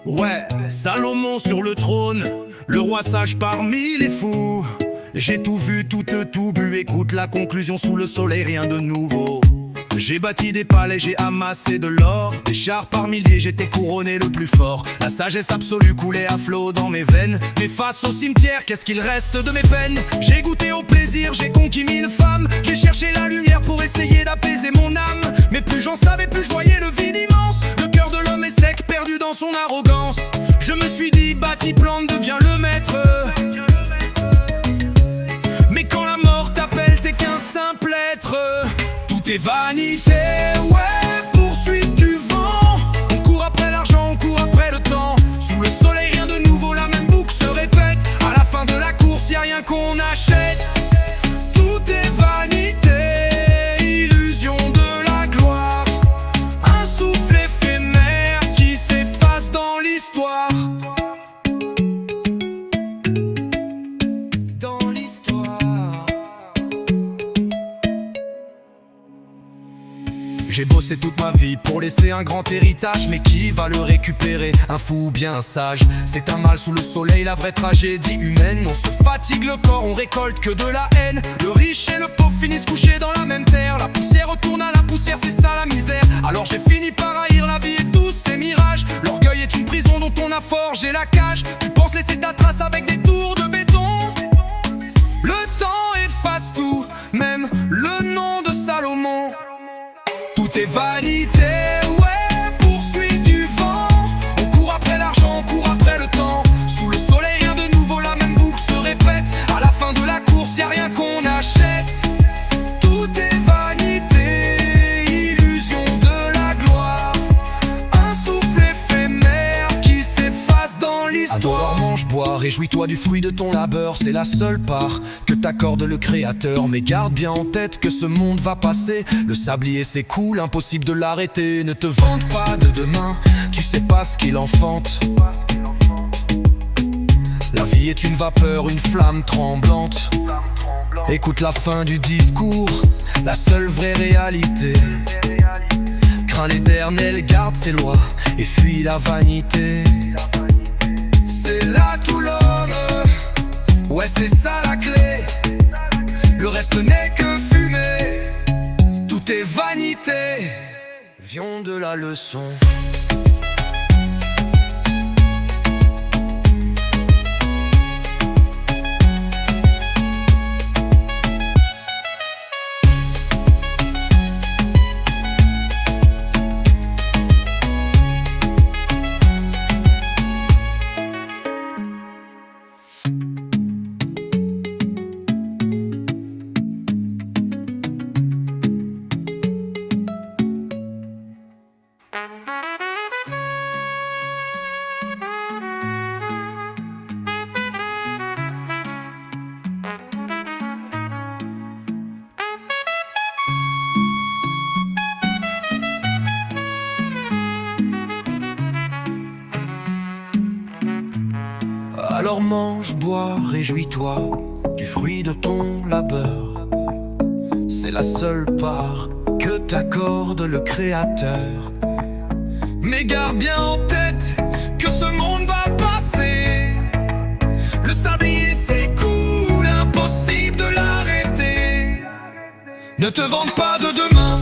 Ouais, Salomon sur le trône, le roi sage parmi les fous. J'ai tout vu, tout bu, écoute la conclusion sous le soleil, rien de nouveau. J'ai bâti des palais, j'ai amassé de l'or, des chars par milliers, j'étais couronné le plus fort. La sagesse absolue coulait à flot dans mes veines. Mais face au cimetière, qu'est-ce qu'il reste de mes peines? J'ai goûté au plaisir, j'ai conquis 1000 femmes. J'ai cherché la lumière pour essayer d'apaiser mon âme. Mais plus j'en savais, plus je voyais le vide immense. Le cœur de l'homme est sec, perdu dans son arrogance. Je me suis dit, bâti, plante, deviens le maître. Mais quand la mort t'appelle, t'es qu'un simple être. Tout est vanité, ouais, poursuite du vent. On court après l'argent, on court après le temps. Sous le soleil, rien de nouveau, la même boucle se répète. À la fin de la course, y'a rien qu'on achète. Tout est vanité, illusion de la gloire. Un souffle éphémère qui s'efface dans l'histoire. Dans l'histoire. J'ai bossé toute ma vie pour laisser un grand héritage. Mais qui va le récupérer? Un fou ou bien un sage? C'est un mal sous le soleil, la vraie tragédie humaine. On se fatigue le corps, on récolte que de la haine. Le riche et le pauvre finissent couchés dans la même terre. La poussière retourne à la poussière, c'est ça la misère. Alors j'ai fini par haïr la vie et tous ses mirages. L'orgueil est une prison dont on a forgé la cage. Tu penses laisser ta trace avec des tours de béton? Le temps efface tout, même le nom de Salomon. Tout est vanité, ouais, poursuite du vent. On court après l'argent, on court après le temps. Sous le soleil, rien de nouveau, la même boucle se répète. À la fin de la course, y'a rien qu'on achète. Tout est vanité, illusion de la gloire. Un souffle éphémère qui s'efface dans l'histoire. Alors mange, bois, réjouis-toi du fruit de ton labeur. C'est la seule part que t'accorde le créateur. Mais garde bien en tête que ce monde va passer. Le sablier s'écoule, impossible de l'arrêter. Ne te vante pas de demain, tu sais pas ce qu'il enfante. La vie est une vapeur, une flamme tremblante. Écoute la fin du discours, la seule vraie réalité. Crains l'éternel, garde ses lois et fuis la vanité. C'est là tout l'homme, ouais c'est ça la clé. Le reste n'est que fumée, tout est vanité. Vions de la leçon. Alors mange, bois, réjouis-toi du fruit de ton labeur. C'est la seule part que t'accorde le créateur. Mais garde bien en tête que ce monde va passer. Le sablier s'écoule, impossible de l'arrêter. Ne te vante pas de demain,